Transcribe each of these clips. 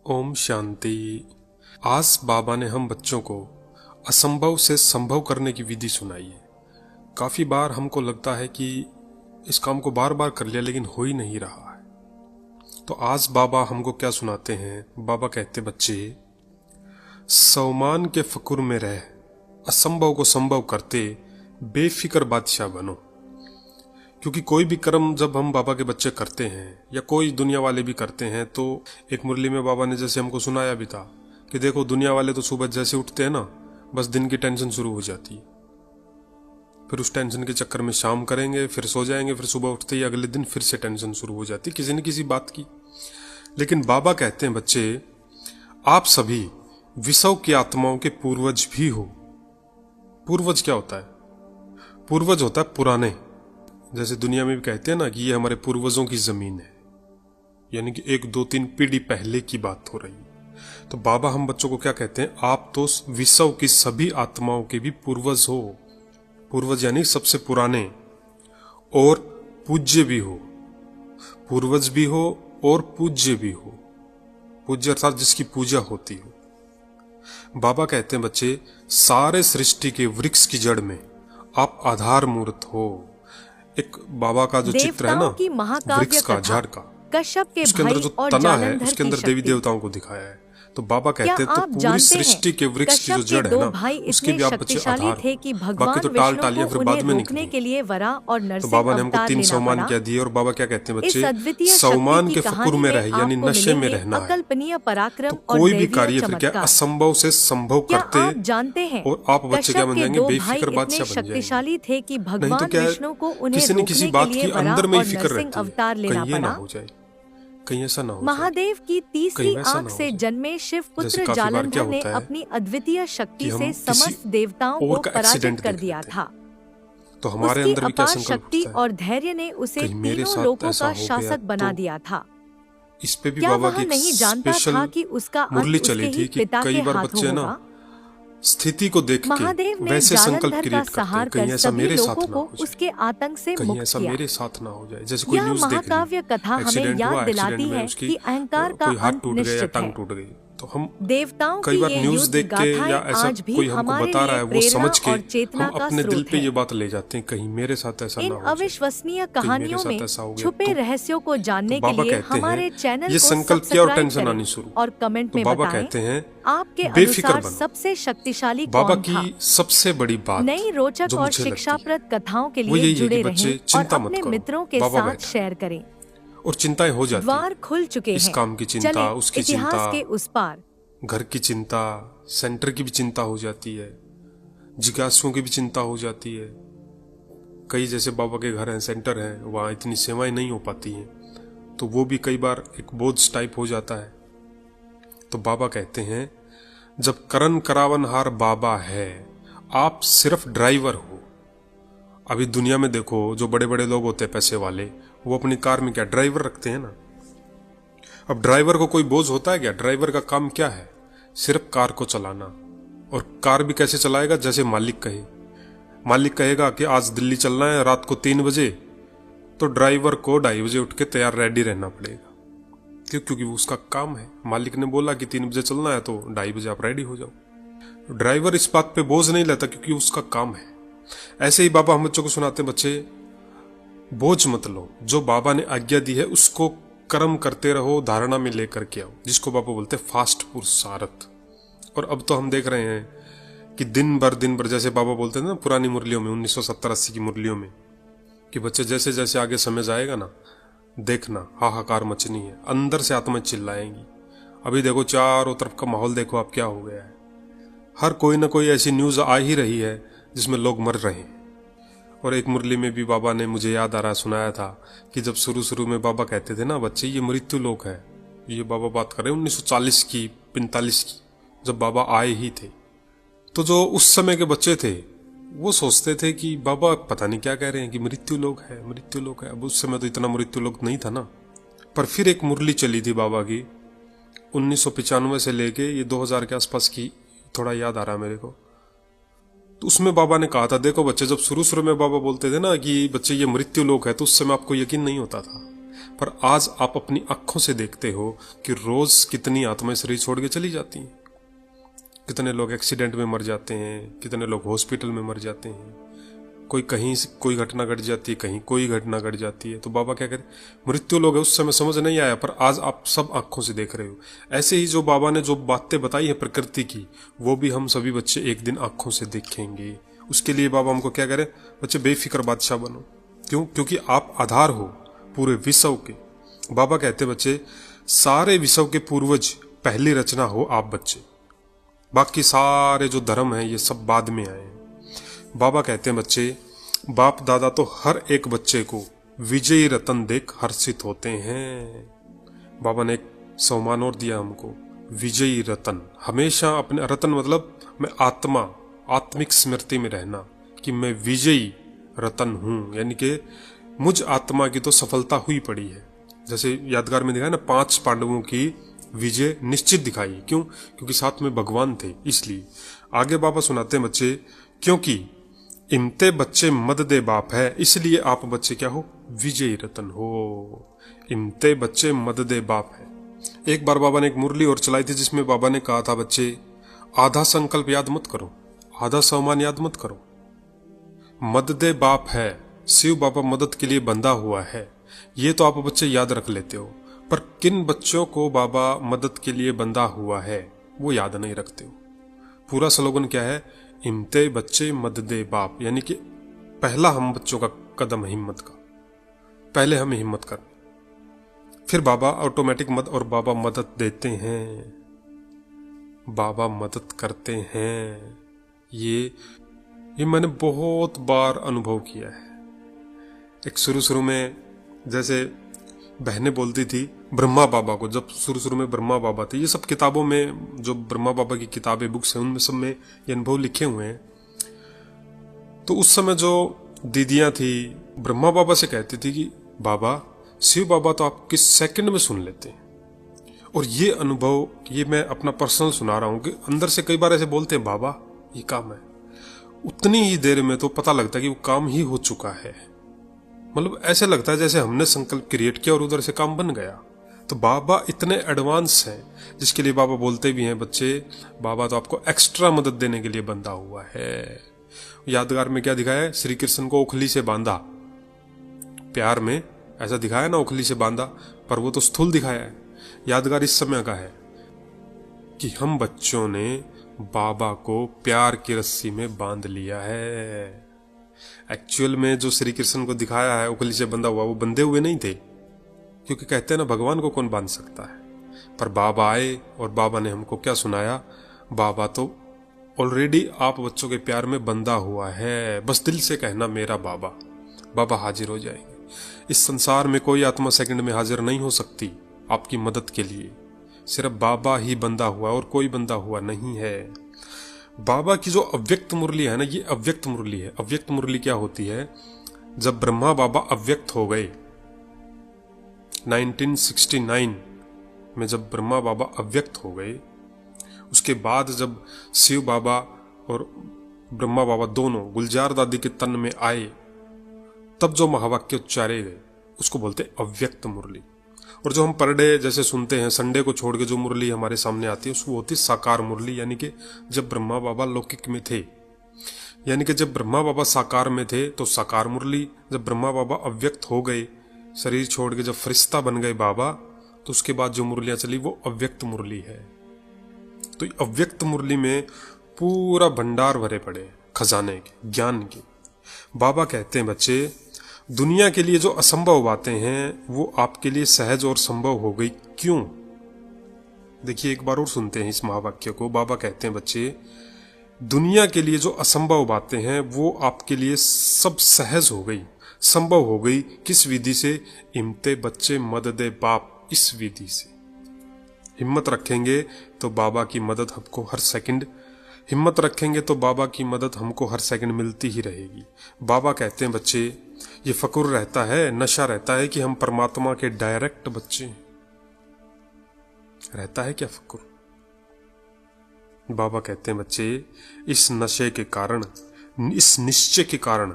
ओम शांति। आज बाबा ने हम बच्चों को असंभव से संभव करने की विधि सुनाई है। काफी बार हमको लगता है कि इस काम को बार बार कर लिया लेकिन हो ही नहीं रहा है। तो आज बाबा हमको क्या सुनाते हैं। बाबा कहते, बच्चे सौमान के फकुर में रह, असंभव को संभव करते बेफिक्र बादशाह बनो। क्योंकि कोई भी कर्म जब हम बाबा के बच्चे करते हैं या कोई दुनिया वाले भी करते हैं, तो एक मुरली में बाबा ने जैसे हमको सुनाया भी था कि देखो दुनिया वाले तो सुबह जैसे उठते हैं ना, बस दिन की टेंशन शुरू हो जाती है। फिर उस टेंशन के चक्कर में शाम करेंगे, फिर सो जाएंगे, फिर सुबह उठते ही अगले दिन फिर से टेंशन शुरू हो जाती है किसी न किसी बात की। लेकिन बाबा कहते हैं, बच्चे आप सभी विश्व की आत्माओं के पूर्वज भी हो। पूर्वज क्या होता है? पूर्वज होता है पुराने। जैसे दुनिया में भी कहते हैं ना कि ये हमारे पूर्वजों की जमीन है, यानी कि 1, 2, 3 पीढ़ी पहले की बात हो रही है। तो बाबा हम बच्चों को क्या कहते हैं, आप तो विश्व की सभी आत्माओं के भी पूर्वज हो। पूर्वज यानी सबसे पुराने और पूज्य भी हो। पूर्वज भी हो और पूज्य भी हो। पूज्य अर्थात जिसकी पूजा होती हो। बाबा कहते हैं, बच्चे सारे सृष्टि के वृक्ष की जड़ में आप आधार मूर्त हो। एक बाबा का जो चित्र है ना, वृक्ष का, झाड़ का, कश्यप के उसके अंदर जो तना है उसके अंदर देवी देवताओं को दिखाया है। तो बाबा कहते हैं तो पूरी सृष्टि के वृक्ष की जो जड़ है ना, उसके भी आप बच्चे आधार थे कि बाकी तो टाल टालियां फिर बाद में निकलने के लिए वरा और तो बाबा ने हमको 3 सम्मान क्या दिए। और बाबा क्या कहते हैं, बच्चे सम्मान के फकुर में रहे, यानी नशे में रहना है। अकल्पनीय पराक्रम तो कोई भी कार्य फिर क्या असंभव से संभव करते जानते हैं। और आप बच्चे क्या बन जाएंगे, बेफिक्र बादशाह बन जाएंगे। शक्तिशाली थे कि भगवान विष्णु को किसी न किसी बात की अंदर में ही फिक्र रहती है, अवतार लेना कहीं ना पड़ा। हो जाए, कहीं ऐसा ना हो। महादेव की तीसरी आंख से जन्मे शिव पुत्र जालंधर ने अपनी अद्वितीय शक्ति से समस्त देवताओं को पराजित कर दिया था। तो हमारे अंदर भी क्या संकल्प शक्ति और धैर्य ने उसे तीनों लोकों का शासक बना दिया था। इस पे भी बाबा की नहीं जानता था कि उसका मुरली चली थी कि कई बार बच्चे ना स्थिति को देख के वैसे संकल्प क्रिएट करते हैं, कहीं ऐसा मेरे साथ ना हो जाए, उसके आतंक से कहीं ऐसा मेरे साथ ना हो जाए। जैसे कोई न्यूज़ देख ली, महाकाव्य कथा हमें याद दिलाती है कि अहंकार का हाथ टूट गया या टांग टूट गई, तो हम कई बार न्यूज देख के या ऐसा कोई हमको बता रहा है वो समझ के हम अपने दिल पे ये बात ले जाते हैं, कहीं मेरे साथ ऐसा ना हो जाए। अविश्वसनीय कहानियों में छुपे रहस्यों को जानने के लिए हमारे चैनल ये संकल्प किया और टेंशन आनी शुरू। और कमेंट में बाबा कहते हैं आपके बेफिक्र बनो। सबसे शक्तिशाली बाबा की सबसे बड़ी बात नई रोचक और शिक्षाप्रद कथाओं के लिए जुड़े रहें और अपने मित्रों के साथ शेयर करें। और चिंताएं हो जाती, द्वार खुल चुके हैं। इस काम की चिंता, उसकी चिंता, इतिहास के उस पार, घर की चिंता, सेंटर की भी चिंता हो जाती है, जिज्ञासुओं की भी चिंता हो जाती है। कई जैसे बाबा के घर हैं, सेंटर हैं, वहाँ इतनी सेवाएं नहीं हो पाती हैं, तो वो भी कई बार एक बोझ टाइप हो जाता है। तो बाबा कहते हैं, जब करन करावनहार बाबा है, आप सिर्फ ड्राइवर हो। अभी दुनिया में देखो, जो बड़े बड़े लोग होते हैं पैसे वाले, वो अपनी कार में क्या ड्राइवर रखते हैं ना। अब ड्राइवर को कोई बोझ होता है क्या? ड्राइवर का काम क्या है? सिर्फ कार को चलाना। और कार भी कैसे चलाएगा? जैसे मालिक कहे। मालिक कहेगा कि आज दिल्ली चलना है रात को 3 बजे, तो ड्राइवर को 2:30 बजे उठ के तैयार रेडी रहना पड़ेगा। क्यों? क्योंकि वो उसका काम है। मालिक ने बोला कि 3 बजे चलना है, तो 2:30 बजे आप रेडी हो जाओ। ड्राइवर इस बात पे बोझ नहीं लेता क्योंकि उसका काम है। ऐसे ही बाबा हम बच्चों को सुनाते हैं, बच्चे बोझ मत लो, जो बाबा ने आज्ञा दी है उसको कर्म करते रहो, धारणा में लेकर के आओ, जिसको बाबा बोलते हैं फास्ट पुरुषार्थ। और अब तो हम देख रहे हैं कि दिन भर जैसे बाबा बोलते थे ना पुरानी मुरलियों में, 1970-80 की मुरलियों में, कि बच्चे जैसे जैसे आगे समय जाएगा ना, देखना हाहाकार मचनी है, अंदर से आत्मा चिल्लाएंगी। अभी देखो चारों तरफ का माहौल देखो आप क्या हो गया है। हर कोई ना कोई ऐसी न्यूज आ ही रही है जिसमें लोग मर रहे हैं। और एक मुरली में भी बाबा ने, मुझे याद आ रहा, सुनाया था कि जब शुरू में बाबा कहते थे ना, बच्चे ये मृत्यु लोक है। ये बाबा बात कर रहे हैं 1940 की, 45 की, जब बाबा आए ही थे। तो जो उस समय के बच्चे थे वो सोचते थे कि बाबा पता नहीं क्या कह रहे हैं कि मृत्यु लोक है, मृत्यु लोक है। अब उस समय तो इतना मृत्यु लोक नहीं था ना। पर फिर एक मुरली चली थी बाबा की 1995 से लेके ये 2000 के आसपास की, थोड़ा याद आ रहा है मेरे को। तो उसमें बाबा ने कहा था, देखो बच्चे, जब शुरू में बाबा बोलते थे ना कि बच्चे ये मृत्यु लोक है, तो उस समय आपको यकीन नहीं होता था। पर आज आप अपनी आंखों से देखते हो कि रोज कितनी आत्माएं शरीर छोड़ के चली जाती हैं, कितने लोग एक्सीडेंट में मर जाते हैं, कितने लोग हॉस्पिटल में मर जाते हैं, कोई कहीं कोई घटना घट जाती है, कहीं कोई घटना घट जाती है। तो बाबा क्या कहते, मृत्यु लोग है, उस समय समझ नहीं आया, पर आज आप सब आंखों से देख रहे हो। ऐसे ही जो बाबा ने जो बातें बताई है प्रकृति की, वो भी हम सभी बच्चे एक दिन आंखों से देखेंगे। उसके लिए बाबा हमको क्या करे, बच्चे बेफिक्र बादशाह बनो। क्यों? क्योंकि आप आधार हो पूरे विश्व के। बाबा कहते बच्चे सारे विश्व के पूर्वज पहली रचना हो आप बच्चे, बाकी सारे जो धर्म है ये सब बाद में आए हैं। बाबा कहते हैं बच्चे बाप दादा तो हर एक बच्चे को विजयी रतन देख हर्षित होते हैं। बाबा ने एक सम्मान और दिया हमको, विजयी रतन। हमेशा अपने, रतन मतलब मैं आत्मा, आत्मिक स्मृति में रहना कि मैं विजयी रतन हूं, यानी कि मुझ आत्मा की तो सफलता हुई पड़ी है। जैसे यादगार में दिखाया ना, 5 पांडवों की विजय निश्चित दिखाई। क्यों? क्योंकि साथ में भगवान थे। इसलिए आगे बाबा सुनाते हैं बच्चे, क्योंकि इमते बच्चे मद दे बाप है, इसलिए आप बच्चे क्या हो, विजयी रतन हो। इमते बच्चे मद दे बाप है। एक बार बाबा ने एक मुरली और चलाई थी जिसमें बाबा ने कहा था बच्चे आधा संकल्प याद मत करो, आधा सम्मान याद मत करो। मद दे बाप है, शिव बाबा मदद के लिए बंधा हुआ है, ये तो आप बच्चे याद रख लेते हो, पर किन बच्चों को बाबा मदद के लिए बंधा हुआ है वो याद नहीं रखते हो। पूरा स्लोगन क्या है, इमते बच्चे मद दे बाप, यानी कि पहला हम बच्चों का कदम है हिम्मत का, पहले हमें हिम्मत करनी, फिर बाबा ऑटोमेटिक मदद, और बाबा मदद देते हैं, बाबा मदद करते हैं। ये मैंने बहुत बार अनुभव किया है। एक शुरू में जैसे बहनें बोलती थी ब्रह्मा बाबा को, जब शुरू में ब्रह्मा बाबा थे, ये सब किताबों में जो ब्रह्मा बाबा की किताबें बुक्स हैं उनमें सब में ये अनुभव लिखे हुए हैं। तो उस समय जो दीदियां थी ब्रह्मा बाबा से कहती थी कि बाबा, शिव बाबा तो आप किस सेकंड में सुन लेते हैं। और ये अनुभव, ये मैं अपना पर्सनल सुना रहा हूं कि अंदर से कई बार ऐसे बोलते हैं बाबा ये काम है, उतनी ही देर में तो पता लगता है कि वो काम ही हो चुका है। मतलब ऐसे लगता है जैसे हमने संकल्प क्रिएट किया और उधर से काम बन गया। तो बाबा इतने एडवांस हैं, जिसके लिए बाबा बोलते भी हैं बच्चे बाबा तो आपको एक्स्ट्रा मदद देने के लिए बंधा हुआ है। यादगार में क्या दिखाया है, श्री कृष्ण को ओखली से बांधा, प्यार में ऐसा दिखाया ना, ओखली से बांधा, पर वो तो स्थूल दिखाया है। यादगार इस समय का है कि हम बच्चों ने बाबा को प्यार की रस्सी में बांध लिया है। एक्चुअल में जो श्री कृष्ण को दिखाया है उखली से बंधा हुआ, वो बंधे हुए नहीं थे, क्योंकि कहते हैं ना भगवान को कौन बांध सकता है। पर बाबा आए और बाबा ने हमको क्या सुनाया, बाबा तो ऑलरेडी आप बच्चों के प्यार में बंधा हुआ है, बस दिल से कहना मेरा बाबा, बाबा हाजिर हो जाएंगे। इस संसार में कोई आत्मा सेकंड में हाजिर नहीं हो सकती आपकी मदद के लिए, सिर्फ बाबा ही बंधा हुआ और कोई बंधा हुआ नहीं है। बाबा की जो अव्यक्त मुरली है ना, ये अव्यक्त मुरली है। अव्यक्त मुरली क्या होती है, जब ब्रह्मा बाबा अव्यक्त हो गए 1969 में, जब ब्रह्मा बाबा अव्यक्त हो गए, उसके बाद जब शिव बाबा और ब्रह्मा बाबा दोनों गुलजार दादी के तन में आए, तब जो महावाक्य उच्चारे गए उसको बोलते अव्यक्त मुरली। और जो हम पर डे जैसे सुनते हैं, संडे को छोड़ के जो मुरली हमारे सामने आती है उसको होती साकार मुरली, यानी कि जब ब्रह्मा बाबा लौकिक में थे, यानी कि जब ब्रह्मा बाबा साकार में थे तो साकार मुरली, जब ब्रह्मा बाबा अव्यक्त हो गए, शरीर छोड़ के जब फरिश्ता बन गए बाबा, तो उसके बाद जो मुरलियां चली वो अव्यक्त मुरली है। तो अव्यक्त मुरली में पूरा भंडार भरे पड़े खजाने के, ज्ञान के। बाबा कहते हैं बच्चे दुनिया के लिए जो असंभव बातें हैं वो आपके लिए सहज और संभव हो गई। क्यों? देखिए एक बार और सुनते हैं इस महावाक्य को। बाबा कहते हैं बच्चे दुनिया के लिए जो असंभव बातें हैं वो आपके लिए सब सहज हो गई, संभव हो गई। किस विधि से? इमते बच्चे मद दे बाप, इस विधि से। हिम्मत रखेंगे तो बाबा की मदद हमको हर सेकंड, हिम्मत रखेंगे तो बाबा की मदद हमको हर सेकंड मिलती ही रहेगी। बाबा कहते हैं बच्चे ये फकुर रहता है, नशा रहता है कि हम परमात्मा के डायरेक्ट बच्चे हैं। रहता है क्या फकुर? बाबा कहते हैं बच्चे इस नशे के कारण, इस निश्चय के कारण,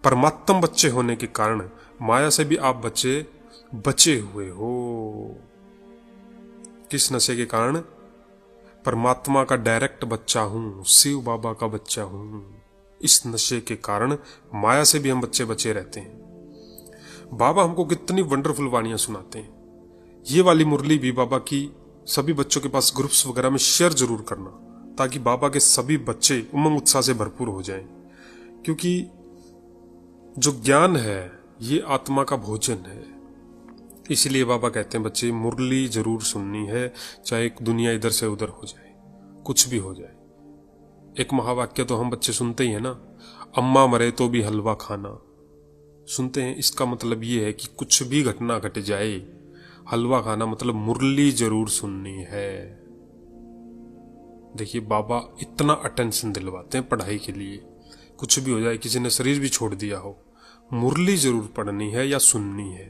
परमात्म बच्चे होने के कारण माया से भी आप बच्चे बचे हुए हो। किस नशे के कारण? परमात्मा का डायरेक्ट बच्चा हूं, शिव बाबा का बच्चा हूं। इस नशे के कारण माया से भी हम बच्चे बचे रहते हैं। बाबा हमको कितनी वंडरफुल वाणियां सुनाते हैं। ये वाली मुरली भी बाबा की सभी बच्चों के पास ग्रुप्स वगैरह में शेयर जरूर करना, ताकि बाबा के सभी बच्चे उमंग उत्साह से भरपूर हो जाएं। क्योंकि जो ज्ञान है ये आत्मा का भोजन है। इसलिए बाबा कहते हैं बच्चे मुरली जरूर सुननी है, चाहे दुनिया इधर से उधर हो जाए, कुछ भी हो जाए। एक महावाक्य तो हम बच्चे सुनते ही है ना, अम्मा मरे तो भी हलवा खाना। सुनते हैं। इसका मतलब ये है कि कुछ भी घटना घट जाए, हलवा खाना मतलब मुरली जरूर सुननी है। देखिए बाबा इतना अटेंशन दिलवाते हैं पढ़ाई के लिए। कुछ भी हो जाए, किसी ने शरीर भी छोड़ दिया हो, मुरली जरूर पढ़नी है या सुननी है।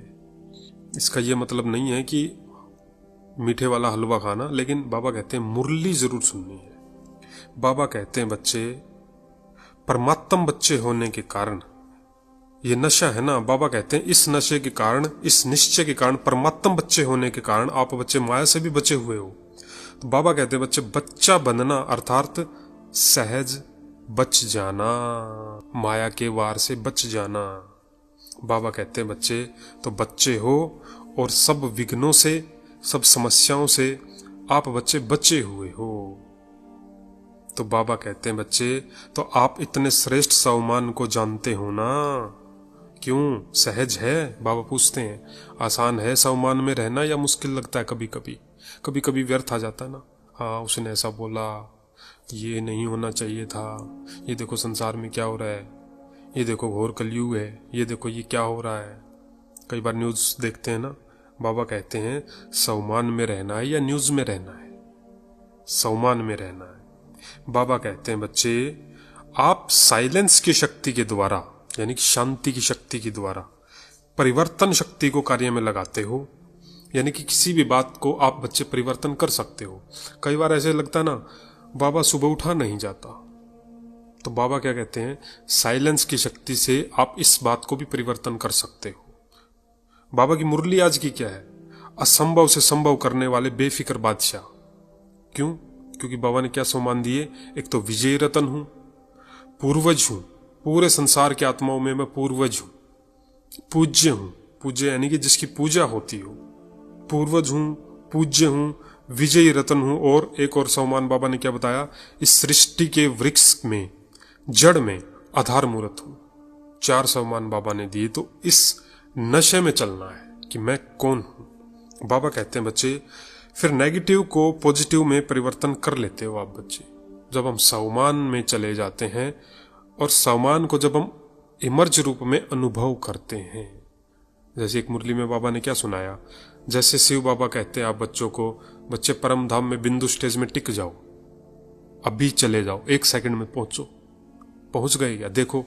इसका यह मतलब नहीं है कि मीठे वाला हलवा खाना, लेकिन बाबा कहते हैं मुरली जरूर सुननी है। बाबा कहते हैं बच्चे परमात्म बच्चे होने के कारण, ये नशा है ना, बाबा कहते हैं इस नशे के कारण, इस निश्चय के कारण, परमात्म बच्चे होने के कारण आप बच्चे माया से भी बचे हुए हो। तो बाबा कहते हैं बच्चे बच्चा बनना अर्थात सहज बच जाना, माया के वार से बच जाना। बाबा कहते हैं बच्चे तो बच्चे हो और सब विघ्नों से, सब समस्याओं से आप बच्चे बचे हुए हो। तो बाबा कहते हैं बच्चे तो आप इतने श्रेष्ठ सम्मान को जानते हो ना। क्यों? सहज है? बाबा पूछते हैं आसान है सम्मान में रहना या मुश्किल लगता है? कभी कभी कभी कभी व्यर्थ आ जाता है ना। हाँ उसने ऐसा बोला, ये नहीं होना चाहिए था, ये देखो संसार में क्या हो रहा है, ये देखो घोर कलयुग है, ये देखो ये क्या हो रहा है। कई बार न्यूज़ देखते हैं ना। बाबा कहते हैं सम्मान में रहना है या न्यूज़ में रहना है? सम्मान में रहना है। बाबा कहते हैं बच्चे आप साइलेंस की शक्ति के द्वारा, यानी कि शांति की शक्ति के द्वारा परिवर्तन शक्ति को कार्य में लगाते हो। यानी कि किसी भी बात को आप बच्चे परिवर्तन कर सकते हो। कई बार ऐसे लगता है ना बाबा सुबह उठा नहीं जाता, तो बाबा क्या कहते हैं साइलेंस की शक्ति से आप इस बात को भी परिवर्तन कर सकते हो। बाबा की मुरली आज की क्या है? असंभव से संभव करने वाले बेफिक्र बादशाह। क्यों? क्योंकि बाबा ने क्या सम्मान दिए? एक तो विजय रतन हूं, पूर्वज हूं, पूरे संसार के आत्माओं में मैं पूर्वज हूं, पूज्य हूं। पूज्य यानी कि जिसकी पूजा होती हो। पूर्वज हूं, पूज्य हूं, विजयी रतन हूं, और एक और सम्मान बाबा ने क्या बताया? इस सृष्टि के वृक्ष में, जड़ में आधार मूर्त हूं। 4 सम्मान बाबा ने दिए। तो इस नशे में चलना है कि मैं कौन हूं। बाबा कहते हैं बच्चे फिर नेगेटिव को पॉजिटिव में परिवर्तन कर लेते हो आप बच्चे, जब हम सम्मान में चले जाते हैं। और सम्मान को जब हम इमर्ज रूप में अनुभव करते हैं, जैसे एक मुरली में बाबा ने क्या सुनाया, जैसे शिव बाबा कहते हैं आप बच्चों को, बच्चे परम धाम में बिंदु स्टेज में टिक जाओ, अभी चले जाओ, 1 सेकंड में पहुंचो। पहुंच गए क्या? देखो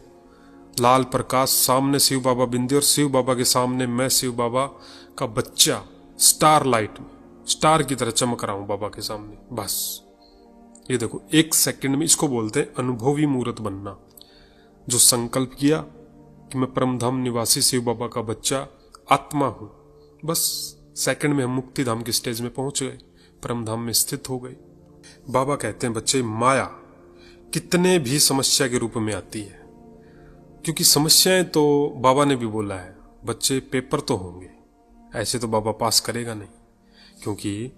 लाल प्रकाश, सामने शिव बाबा बिंदी और शिव बाबा के सामने मैं शिव बाबा का बच्चा स्टार लाइट में, स्टार की तरह चमक रहा हूं बाबा के सामने। बस ये देखो 1 सेकंड में, इसको बोलते हैं अनुभवी मूर्त बनना। जो संकल्प किया कि मैं परमधाम निवासी शिव बाबा का बच्चा आत्मा हूं, बस सेकंड में हम मुक्ति धाम की स्टेज में पहुंच गए, परमधाम में स्थित हो गए। बाबा कहते हैं बच्चे माया कितने भी समस्या के रूप में आती है, क्योंकि समस्याएं तो बाबा ने भी बोला है बच्चे पेपर तो होंगे, ऐसे तो बाबा पास करेगा नहीं। क्योंकि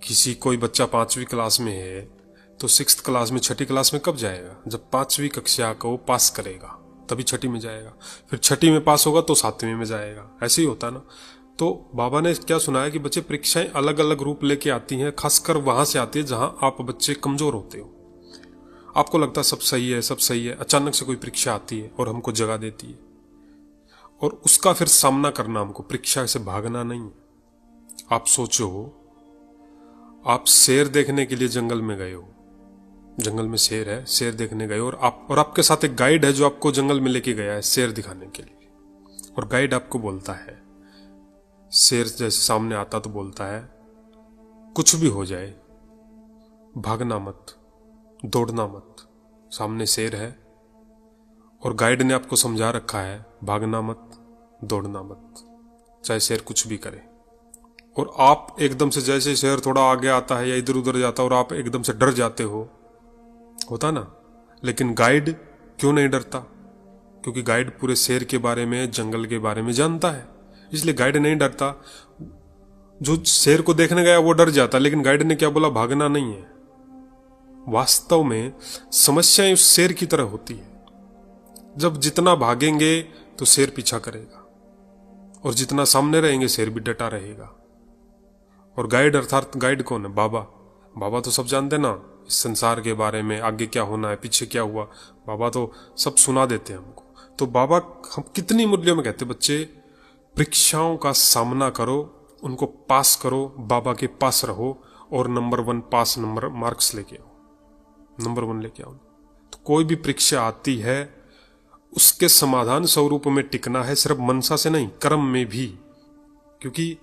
किसी कोई बच्चा 5वीं क्लास में है तो 6th क्लास में, 6ठी क्लास में कब जाएगा? जब 5वीं कक्षा को पास करेगा तभी 6ठी में जाएगा, फिर 6ठी में पास होगा तो 7वीं में जाएगा। ऐसे ही होता ना। तो बाबा ने क्या सुनाया कि बच्चे परीक्षाएं अलग अलग रूप लेके आती हैं, खासकर वहां से आती है जहां आप बच्चे कमजोर होते हो। आपको लगता है सब सही है, सब सही है, अचानक से कोई परीक्षा आती है और हमको जगा देती है, और उसका फिर सामना करना हमको, परीक्षा से भागना नहीं। आप सोचो आप शेर देखने के लिए जंगल में गए हो, जंगल में शेर है, शेर देखने गए और आपके साथ एक गाइड है जो आपको जंगल में लेके गया है शेर दिखाने के लिए। और गाइड आपको बोलता है, शेर जैसे सामने आता तो बोलता है कुछ भी हो जाए भागना मत, दौड़ना मत, सामने शेर है और गाइड ने आपको समझा रखा है भागना मत, दौड़ना मत। चाहे शेर कुछ भी करे। और आप एकदम से, जैसे शेर थोड़ा आगे आता है या इधर उधर जाता है और आप एकदम से डर जाते हो, होता ना। लेकिन गाइड क्यों नहीं डरता? क्योंकि गाइड पूरे शेर के बारे में, जंगल के बारे में जानता है, इसलिए गाइड नहीं डरता। जो शेर को देखने गया वो डर जाता, लेकिन गाइड ने क्या बोला? भागना नहीं है। वास्तव में समस्याएं उस शेर की तरह होती है। जब जितना भागेंगे तो शेर पीछा करेगा, और जितना सामने रहेंगे शेर भी डटा रहेगा। और गाइड, अर्थात गाइड कौन है? बाबा। बाबा तो सब जानते ना, इस संसार के बारे में, आगे क्या होना है, पीछे क्या हुआ, बाबा तो सब सुना देते हैं हमको। तो बाबा हम कितनी मुरलियों में कहते, बच्चे परीक्षाओं का सामना करो, उनको पास करो, बाबा के पास रहो और नंबर 1 पास नंबर मार्क्स लेके आओ, नंबर 1 लेके आओ। तो कोई भी परीक्षा आती है उसके समाधान स्वरूप में टिकना है, सिर्फ मनसा से नहीं, कर्म में भी। क्योंकि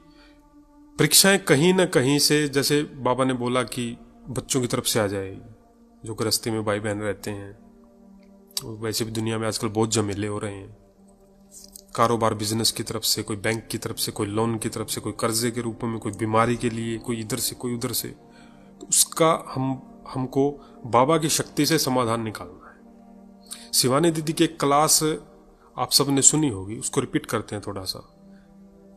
परीक्षाएं कहीं ना कहीं से, जैसे बाबा ने बोला कि बच्चों की तरफ से आ जाएगी, जो गृहस्थी में भाई बहन रहते हैं। वैसे भी दुनिया में आजकल बहुत झमेले हो रहे हैं, कारोबार बिजनेस की तरफ से, कोई बैंक की तरफ से, कोई लोन की तरफ से, कोई कर्जे के रूप में, कोई बीमारी के लिए, कोई इधर से कोई उधर से। तो उसका हमको बाबा की शक्ति से समाधान निकालना है। शिवानी दीदी की एक क्लास आप सबने सुनी होगी, उसको रिपीट करते हैं थोड़ा सा।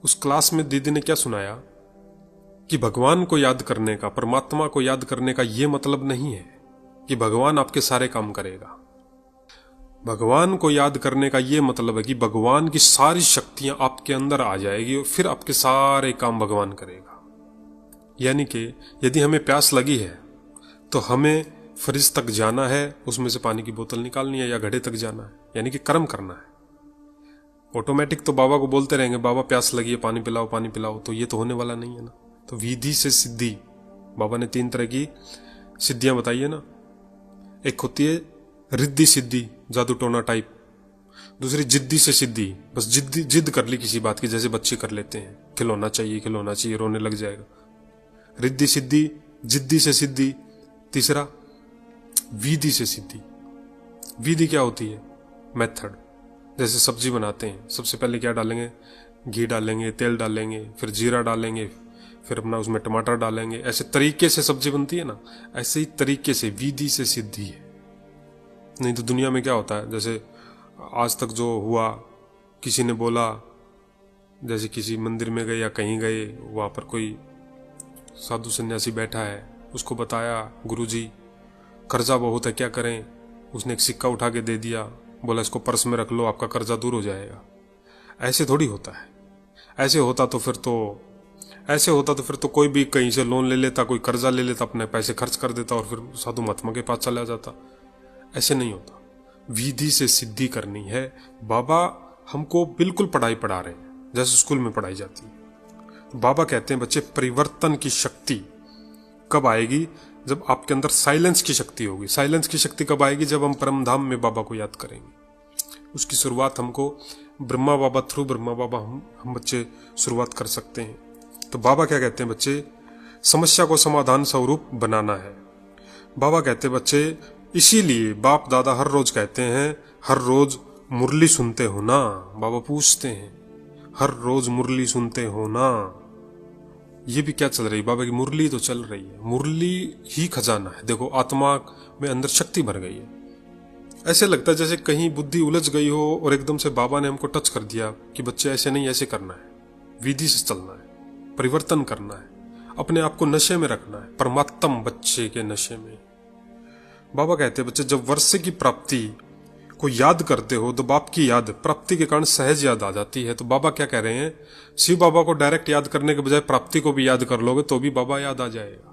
उस क्लास में दीदी ने क्या सुनाया कि भगवान को याद करने का, परमात्मा को याद करने का ये मतलब नहीं है कि भगवान आपके सारे काम करेगा। भगवान को याद करने का ये मतलब है कि भगवान की सारी शक्तियां आपके अंदर आ जाएगी और फिर आपके सारे काम भगवान करेगा। यानी कि यदि हमें प्यास लगी है तो हमें फ्रिज तक जाना है, उसमें से पानी की बोतल निकालनी है, या घड़े तक जाना है, यानी कि कर्म करना है। ऑटोमेटिक तो बाबा को बोलते रहेंगे, बाबा प्यास लगी है, पानी पिलाओ पानी पिलाओ, तो ये तो होने वाला नहीं है ना। तो विधि से सिद्धि, बाबा ने 3 तरह की सिद्धियां बताई है ना। एक होती है रिद्धि सिद्धि, जादू टोना टाइप। दूसरी जिद्दी से सिद्धि, बस जिद कर ली किसी बात की, जैसे बच्चे कर लेते हैं, खिलौना चाहिए, रोने लग जाएगा। रिद्धि सिद्धि, जिद्दी से सिद्धि। तीसरा विधि से सिद्धि। विधि क्या होती है? मेथड। जैसे सब्जी बनाते हैं, सबसे पहले क्या डालेंगे? घी डालेंगे, तेल डालेंगे, फिर जीरा डालेंगे, फिर अपना उसमें टमाटर डालेंगे। ऐसे तरीके से सब्जी बनती है ना, ऐसे ही तरीके से विधि से सिद्धि है। नहीं तो दुनिया में क्या होता है, जैसे आज तक जो हुआ, किसी ने बोला, जैसे किसी मंदिर में गए या कहीं गए, वहाँ पर कोई साधु सन्यासी बैठा है, उसको बताया गुरुजी कर्जा बहुत है, क्या करें? उसने एक सिक्का उठा के दे दिया, बोला इसको पर्स में रख लो, आपका कर्जा दूर हो जाएगा। ऐसे थोड़ी होता है। ऐसे होता तो फिर तो कोई भी कहीं से लोन ले लेता, कोई कर्जा ले लेता, अपने पैसे खर्च कर देता और फिर साधु महात्मा के पास चला जाता। ऐसे नहीं होता। विधि से सिद्धि करनी है। बाबा हमको बिल्कुल पढ़ाई पढ़ा रहे हैं जैसे स्कूल में पढ़ाई जाती है। तो बाबा कहते हैं बच्चे, परिवर्तन की शक्ति कब आएगी? जब आपके अंदर साइलेंस की शक्ति होगी। साइलेंस की शक्ति कब आएगी? जब हम परम धाम में बाबा को याद करेंगे। उसकी शुरुआत हमको ब्रह्मा बाबा, थ्रू ब्रह्मा बाबा हम बच्चे शुरुआत कर सकते हैं। तो बाबा क्या कहते हैं बच्चे? समस्या को समाधान स्वरूप बनाना है। बाबा कहते हैं बच्चे, इसीलिए बाप दादा हर रोज कहते हैं, हर रोज मुरली सुनते हो ना? बाबा पूछते हैं, हर रोज मुरली सुनते हो ना? ये भी क्या चल रही है? बाबा की मुरली तो चल रही है। मुरली ही खजाना है। देखो, आत्मा में अंदर शक्ति भर गई है। ऐसे लगता है जैसे कहीं बुद्धि उलझ गई हो और एकदम से बाबा ने हमको टच कर दिया कि बच्चे ऐसे नहीं, ऐसे करना है, विधि से चलना है, परिवर्तन करना है, अपने आप को नशे में रखना है, परमात्म बच्चे के नशे में। बाबा कहते हैं बच्चे, जब वर्ष की प्राप्ति को याद करते हो तो बाप की याद प्राप्ति के कारण सहज याद आ जाती है। तो बाबा क्या कह रहे हैं? शिव बाबा को डायरेक्ट याद करने के बजाय प्राप्ति को भी याद कर लोगे तो भी बाबा याद आ जाएगा।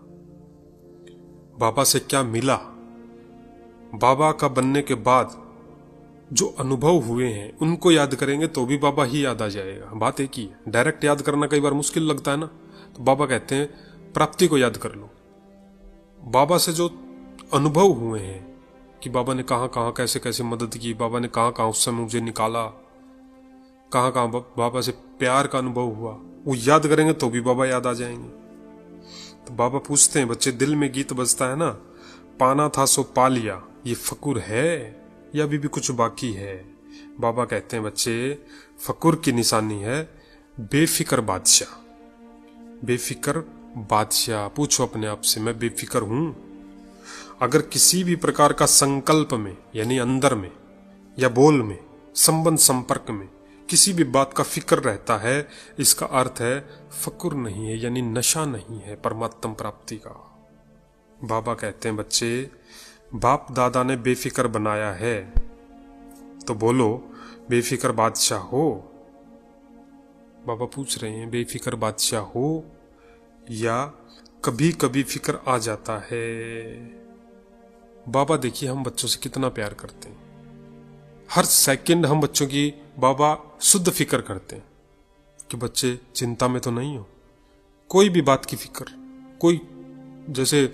बाबा से क्या मिला, बाबा का बनने के बाद जो अनुभव हुए हैं उनको याद करेंगे तो भी बाबा ही याद आ जाएगा। बात एक ही है। डायरेक्ट याद करना कई बार मुश्किल लगता है ना, तो बाबा कहते हैं प्राप्ति को याद कर लो। बाबा से जो अनुभव हुए हैं कि बाबा ने कहां कहां कैसे कैसे मदद की, बाबा ने कहां कहां उस समय मुझे निकाला, कहां कहां बाबा से प्यार का अनुभव हुआ, वो याद करेंगे तो भी बाबा याद आ जाएंगे। तो बाबा पूछते हैं बच्चे, दिल में गीत बजता है ना, पाना था सो पा लिया, ये फकुर है या अभी भी कुछ बाकी है? बाबा कहते हैं बच्चे, फकुर की निशानी है बेफिक्र बादशाह। बेफिक्र बादशाह, पूछो अपने आप से, मैं बेफिक्र हूं? अगर किसी भी प्रकार का संकल्प में यानी अंदर में या बोल में, संबंध संपर्क में किसी भी बात का फिक्र रहता है, इसका अर्थ है फकुर नहीं है, यानी नशा नहीं है परमात्म प्राप्ति का। बाबा कहते हैं बच्चे, बाप दादा ने बेफिक्र बनाया है, तो बोलो बेफिक्र बादशाह हो। बाबा पूछ रहे हैं बेफिक्र बादशाह हो या कभी कभी फिक्र आ जाता है। बाबा देखिए हम बच्चों से कितना प्यार करते हैं, हर सेकंड हम बच्चों की बाबा शुद्ध फिक्र करते हैं कि बच्चे चिंता में तो नहीं हो, कोई भी बात की फिक्र। कोई जैसे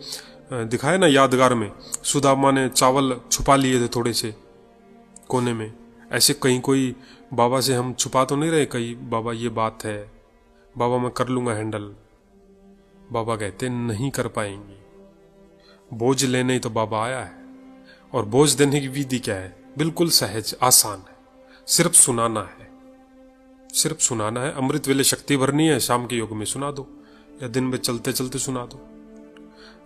दिखाए ना यादगार में, सुदामा ने चावल छुपा लिए थे थोड़े से कोने में, ऐसे कहीं कोई बाबा से हम छुपा तो नहीं रहे कहीं, बाबा ये बात है, बाबा मैं कर लूंगा हैंडल। बाबा कहते नहीं कर पाएंगे। बोझ लेने ही तो बाबा आया है, और बोझ देने की विधि क्या है? बिल्कुल सहज आसान है, सिर्फ सुनाना है, सिर्फ सुनाना है। अमृत वेले शक्ति भरनी है, शाम के योग में सुना दो या दिन में चलते चलते सुना दो।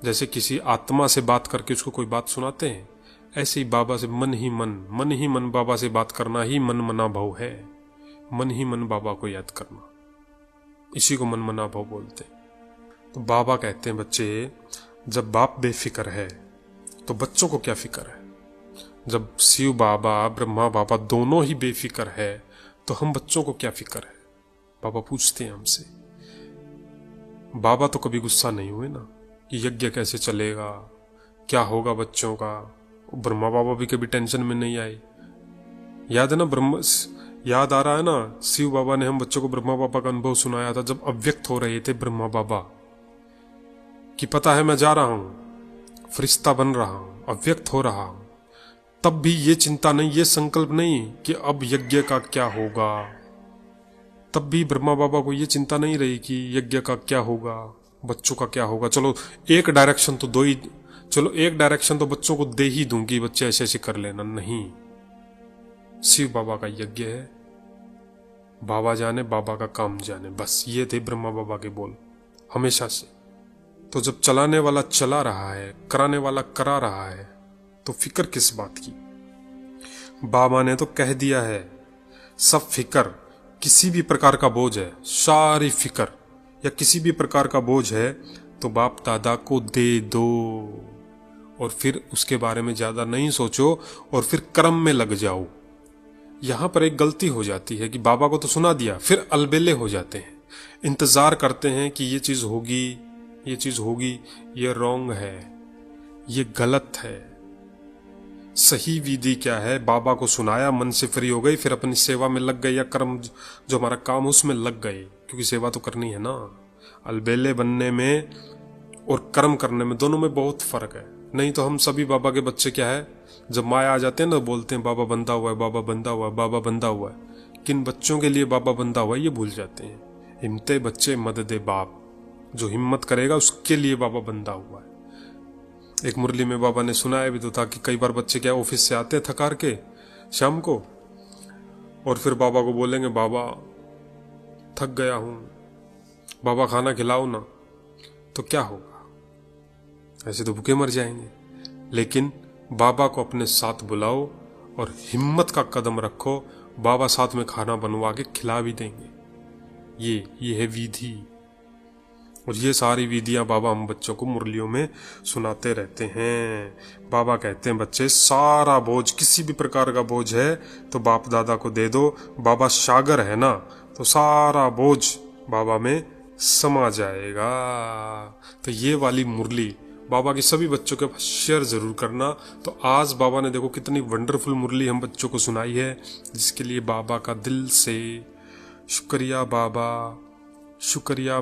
जैसे किसी आत्मा से बात करके उसको कोई बात सुनाते हैं, ऐसे ही बाबा से मन ही मन बाबा से बात करना ही मन मना भाव है। मन ही मन बाबा को याद करना, इसी को मन मना भाव बोलते हैं। तो बाबा कहते हैं बच्चे, जब बाप बेफिक्र है तो बच्चों को क्या फिक्र है? जब शिव बाबा ब्रह्मा बाबा दोनों ही बेफिक्र है तो हम बच्चों को क्या फिक्र है? बाबा पूछते हैं हमसे। बाबा तो कभी गुस्सा नहीं हुए ना कि यज्ञ कैसे चलेगा, क्या होगा बच्चों का। ब्रह्मा बाबा भी कभी टेंशन में नहीं आए। याद है ना, याद आ रहा है ना, शिव बाबा ने हम बच्चों को ब्रह्मा बाबा का अनुभव सुनाया था जब अव्यक्त हो रहे थे ब्रह्मा बाबा, कि पता है मैं जा रहा हूं, फरिश्ता बन रहा हूं, अव्यक्त हो रहा हूं। तब भी ये चिंता नहीं, ये संकल्प नहीं कि अब यज्ञ का क्या होगा। तब भी ब्रह्मा बाबा को ये चिंता नहीं रही कि यज्ञ का क्या होगा, बच्चों का क्या होगा। चलो एक डायरेक्शन तो दो ही, चलो एक डायरेक्शन तो बच्चों को दे ही दूंगी, बच्चे ऐसे ऐसे कर लेना। नहीं, शिव बाबा का यज्ञ है, बाबा जाने बाबा का काम जाने, बस ये थे ब्रह्मा बाबा के बोल हमेशा से। तो जब चलाने वाला चला रहा है, कराने वाला करा रहा है, तो फिक्र किस बात की? बाबा ने तो कह दिया है, सब फिक्र किसी भी प्रकार का बोझ है, सारी फिक्र या किसी भी प्रकार का बोझ है तो बाप दादा को दे दो, और फिर उसके बारे में ज्यादा नहीं सोचो और फिर कर्म में लग जाओ। यहां पर एक गलती हो जाती है कि बाबा को तो सुना दिया, फिर अलबेले हो जाते हैं, इंतजार करते हैं कि ये चीज होगी, ये चीज होगी। ये रॉन्ग है, ये गलत है। सही विधि क्या है? बाबा को सुनाया, मन से फ्री हो गई, फिर अपनी सेवा में लग गए या कर्म जो हमारा काम उसमें लग गए, क्योंकि सेवा तो करनी है ना। अलबेले बनने में और कर्म करने में, दोनों में बहुत फर्क है। नहीं तो हम सभी बाबा के बच्चे क्या है, जब माया आ जाते हैं ना, बोलते हैं बाबा बंधा हुआ है, बाबा बंधा हुआ है, बाबा बंधा हुआ है। किन बच्चों के लिए बाबा बंधा हुआ है ये भूल जाते हैं। हिम्मते बच्चे मददे बाप, जो हिम्मत करेगा उसके लिए बाबा बंधा हुआ है। एक मुरली में बाबा ने सुनाया भी तो था कि कई बार बच्चे क्या ऑफिस से आते हैं थकार के शाम को, और फिर बाबा को बोलेंगे बाबा थक गया हूं, बाबा खाना खिलाओ ना, तो क्या होगा? ऐसे तो भूखे मर जाएंगे। लेकिन बाबा को अपने साथ बुलाओ और हिम्मत का कदम रखो, बाबा साथ में खाना बनवा के खिला भी देंगे। ये है विधि, और ये सारी विधियां बाबा हम बच्चों को मुरलियों में सुनाते रहते हैं। बाबा कहते हैं बच्चे, सारा बोझ, किसी भी प्रकार का बोझ है तो बाप दादा को दे दो। बाबा सागर है ना, तो सारा बोझ बाबा में समा जाएगा। तो ये वाली मुरली बाबा की सभी बच्चों के पास शेयर जरूर करना। तो आज बाबा ने देखो कितनी वंडरफुल मुरली हम बच्चों को सुनाई है, जिसके लिए बाबा का दिल से शुक्रिया। बाबा शुक्रिया।